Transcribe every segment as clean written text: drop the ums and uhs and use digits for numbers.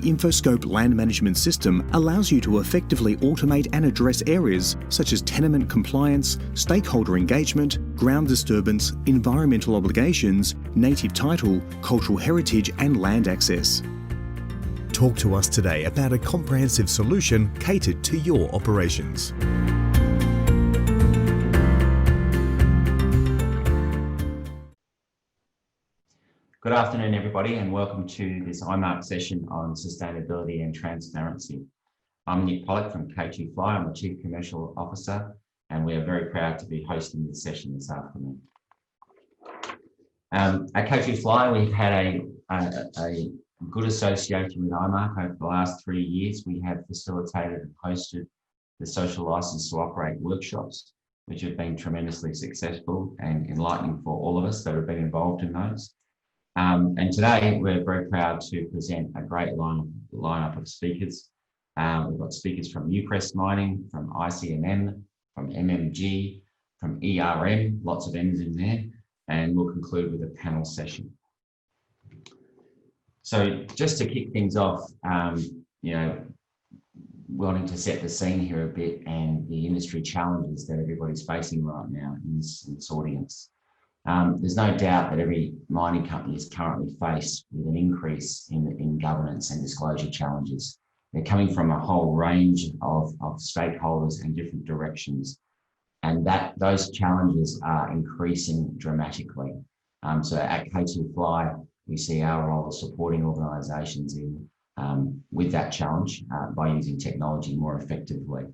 The InfoScope land management system allows you to effectively automate and address areas such as tenement compliance, stakeholder engagement, ground disturbance, environmental obligations, native title, cultural heritage and land access. Talk to us today about a comprehensive solution catered to your operations. Good afternoon, everybody, and welcome to this IMARC session on sustainability and transparency. I'm Nick Pollock from K2 Fly. I'm the Chief Commercial Officer, and we are very proud to be hosting this session this afternoon. At K2 Fly, we've had a good association with IMARC over the last 3 years. We have facilitated and hosted the social license to operate workshops, which have been tremendously successful and enlightening for all of us that have been involved in those. And today we're very proud to present a great lineup of speakers. We've got speakers from Newcrest Mining, from ICMM, from MMG, from ERM, lots of M's in there, and we'll conclude with a panel session. So just to kick things off, wanting to set the scene here a bit and the industry challenges that everybody's facing right now in this audience. There's no doubt that every mining company is currently faced with an increase in governance and disclosure challenges. They're coming from a whole range of stakeholders and different directions, and those challenges are increasing dramatically. So at K2 Fly, we see our role as supporting organisations with that challenge by using technology more effectively.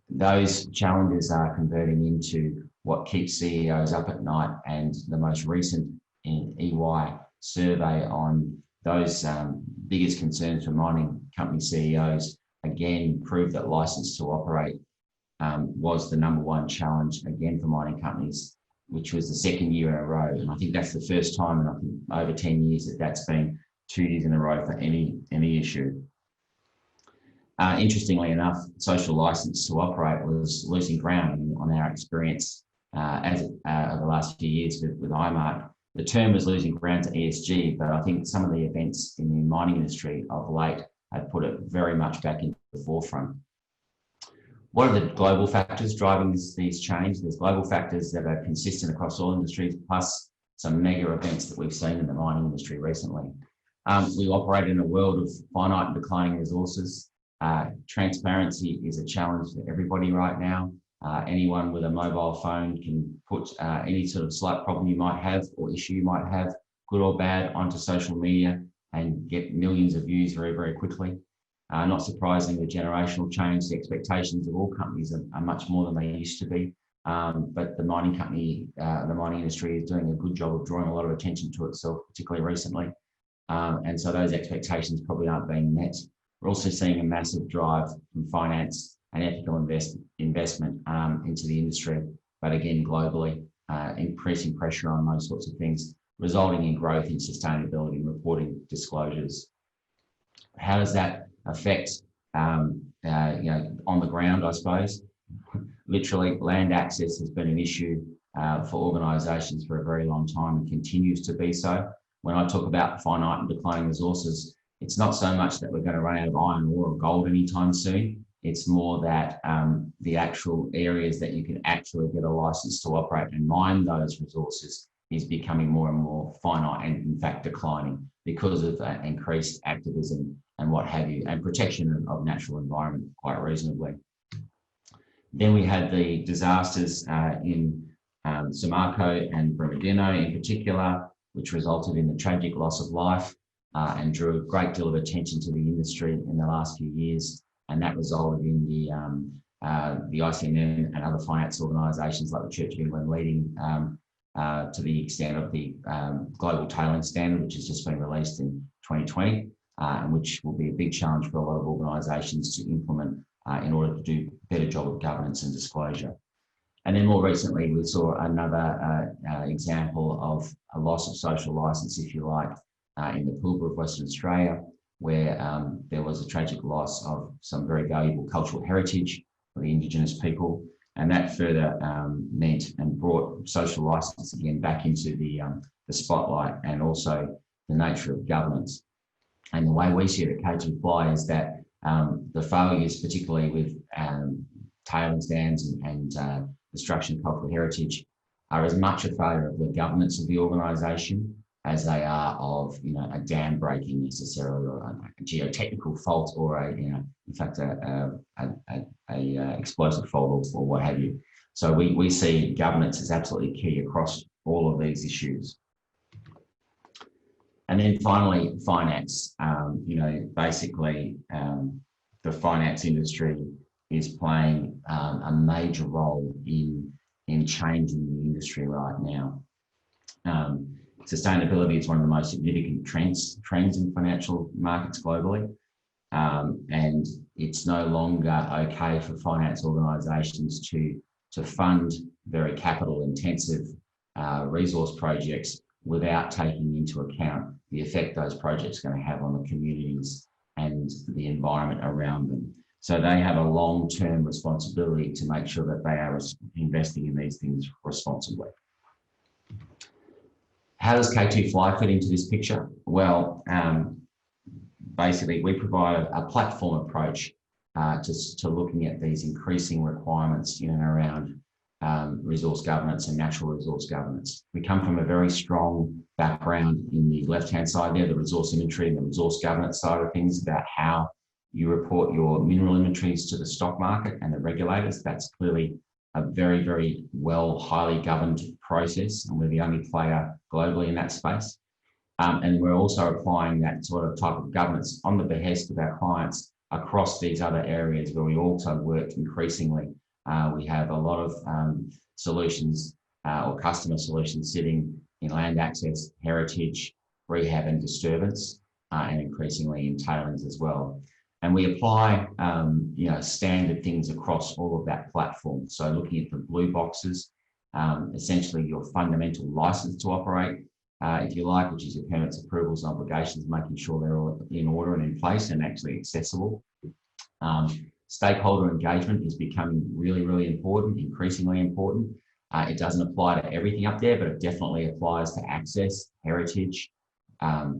Those challenges are converting into what keeps CEOs up at night, and the most recent EY survey on those biggest concerns for mining company CEOs again proved that license to operate was the #1 challenge again for mining companies, which was the second year in a row. And I think that's the first time in I think over 10 years that's been 2 years in a row for any issue. Interestingly enough, social license to operate was losing ground on our experience over the last few years with IMARC. The term was losing ground to ESG, but I think some of the events in the mining industry of late have put it very much back into the forefront. What are the global factors driving these changes? There's global factors that are consistent across all industries, plus some mega events that we've seen in the mining industry recently. We operate in a world of finite and declining resources. Transparency is a challenge for everybody right now. Anyone with a mobile phone can put any sort of slight problem you might have or issue you might have, good or bad, onto social media and get millions of views very, very quickly. Not surprising, the generational change, the expectations of all companies are much more than they used to be. But the mining industry is doing a good job of drawing a lot of attention to itself, particularly recently. And so those expectations probably aren't being met. We're also seeing a massive drive from finance and ethical investment into the industry, but again, globally, increasing pressure on those sorts of things, resulting in growth in sustainability and reporting disclosures. How does that affect, on the ground, I suppose? Literally, land access has been an issue for organisations for a very long time and continues to be so. When I talk about finite and declining resources, it's not so much that we're going to run out of iron ore or gold anytime soon. It's more that the actual areas that you can actually get a license to operate and mine those resources is becoming more and more finite and in fact declining because of increased activism and what have you, and protection of natural environment quite reasonably. Then we had the disasters in Samarco and Brumadinho in particular, which resulted in the tragic loss of life and drew a great deal of attention to the industry in the last few years. And that resulted in the ICMM and other finance organisations like the Church of England leading to the extent of the global tailings standard, which has just been released in 2020, and which will be a big challenge for a lot of organisations to implement in order to do a better job of governance and disclosure. And then more recently, we saw another example of a loss of social licence, if you like, in the Pilbara of Western Australia, where there was a tragic loss of some very valuable cultural heritage for the Indigenous people. And that further meant and brought social licence again back into the spotlight, and also the nature of governance. And the way we see it at K2Fly is that the failures, particularly with tailings dams and destruction of cultural heritage, are as much a failure of the governance of the organisation as they are of, a dam breaking necessarily, or a geotechnical fault, or in fact, a explosive fault, or what have you. So we see governance as absolutely key across all of these issues. And then finally, finance. Basically, the finance industry is playing a major role in changing the industry right now. Sustainability is one of the most significant trends in financial markets globally. And it's no longer okay for finance organisations to fund very capital intensive resource projects without taking into account the effect those projects are going to have on the communities and the environment around them. So they have a long-term responsibility to make sure that they are investing in these things responsibly. How does K2Fly fit into this picture? Well, basically we provide a platform approach to looking at these increasing requirements in and around resource governance and natural resource governance. We come from a very strong background in the left-hand side there, the resource inventory and the resource governance side of things, about how you report your mineral inventories to the stock market and the regulators. That's clearly a very, very well, highly governed process, and we're the only player globally in that space. And we're also applying that sort of type of governance on the behest of our clients across these other areas where we also work increasingly. We have a lot of solutions or customer solutions sitting in land access, heritage, rehab and disturbance, and increasingly in tailings as well. And we apply standard things across all of that platform. So looking at the blue boxes, essentially your fundamental license to operate, if you like, which is your permits, approvals, and obligations, making sure they're all in order and in place and actually accessible. Stakeholder engagement is becoming really, really important, increasingly important. It doesn't apply to everything up there, but it definitely applies to access, heritage,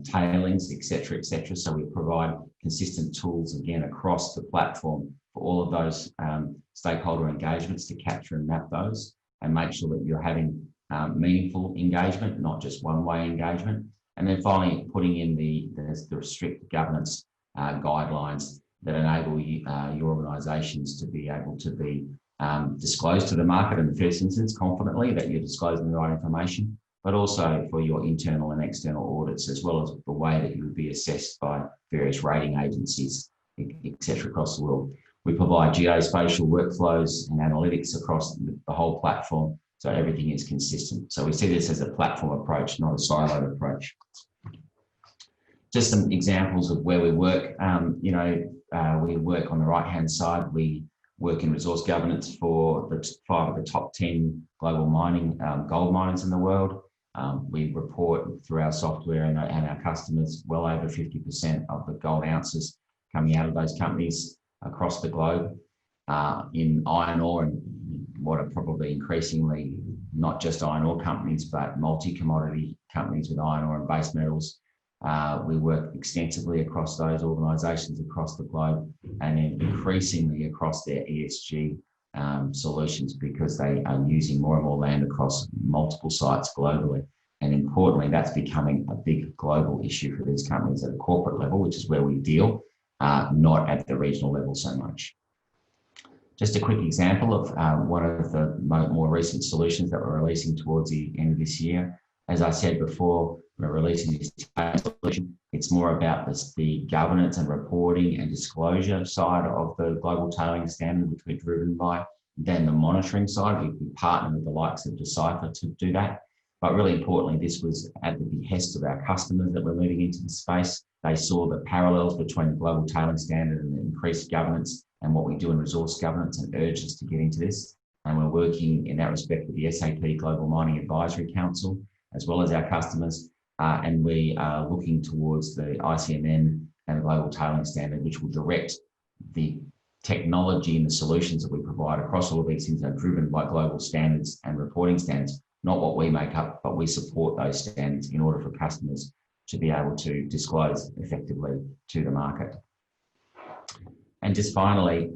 tailings, et cetera, et cetera. So we provide consistent tools, again, across the platform for all of those stakeholder engagements to capture and map those and make sure that you're having meaningful engagement, not just one-way engagement. And then finally, putting in the strict governance guidelines that enable your organisations to be able to be disclosed to the market in the first instance confidently that you're disclosing the right information, but also for your internal and external audits, as well as the way that you would be assessed by various rating agencies, etc. across the world. We provide geospatial workflows and analytics across the whole platform, so everything is consistent. So we see this as a platform approach, not a siloed approach. Just some examples of where we work. We work on the right-hand side. We work in resource governance for the 5 of the top 10 global mining gold miners in the world. We report through our software and our customers well over 50% of the gold ounces coming out of those companies across the globe. In iron ore and what are probably increasingly not just iron ore companies, but multi-commodity companies with iron ore and base metals. We work extensively across those organisations across the globe, and then increasingly across their ESG solutions, because they are using more and more land across multiple sites globally. And importantly, that's becoming a big global issue for these companies at a corporate level, which is where we deal, not at the regional level so much. Just a quick example of one of the more recent solutions that we're releasing towards the end of this year. As I said before, we're releasing this solution. It's more about the governance and reporting and disclosure side of the global tailings standard, which we're driven by, than the monitoring side. We partner with the likes of Decipher to do that. But really importantly, this was at the behest of our customers that were moving into the space. They saw the parallels between the global tailings standard and the increased governance and what we do in resource governance, and urged us to get into this. And we're working in that respect with the SAP Global Mining Advisory Council, as well as our customers. And we are looking towards the ICMM and the Global Tailings Standard, which will direct the technology and the solutions that we provide across all of these things are driven by global standards and reporting standards, not what we make up, but we support those standards in order for customers to be able to disclose effectively to the market. And just finally,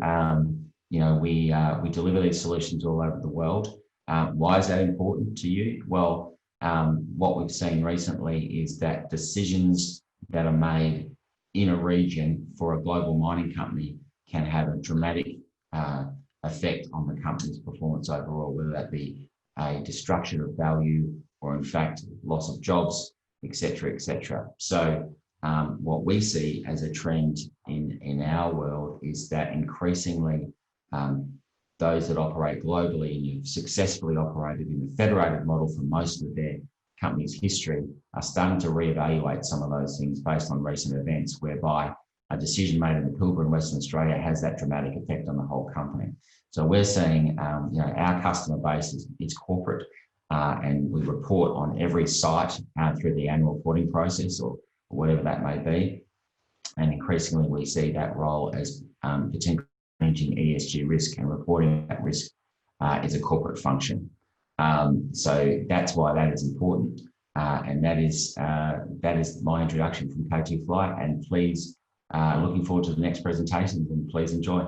we deliver these solutions all over the world. Why is that important to you? Well, what we've seen recently is that decisions that are made in a region for a global mining company can have a dramatic effect on the company's performance overall, whether that be a destruction of value or in fact loss of jobs, etc., etc. So what we see as a trend in our world is that increasingly those that operate globally and have successfully operated in the federated model for most of their company's history are starting to reevaluate some of those things based on recent events, whereby a decision made in the Pilbara in Western Australia has that dramatic effect on the whole company. So we're seeing, our customer base is corporate, and we report on every site through the annual reporting process or whatever that may be. And increasingly, we see that role as potentially managing ESG risk and reporting that risk is a corporate function. So that's why that is important, and that is my introduction from K2 Flight. And please, looking forward to the next presentation, and please enjoy.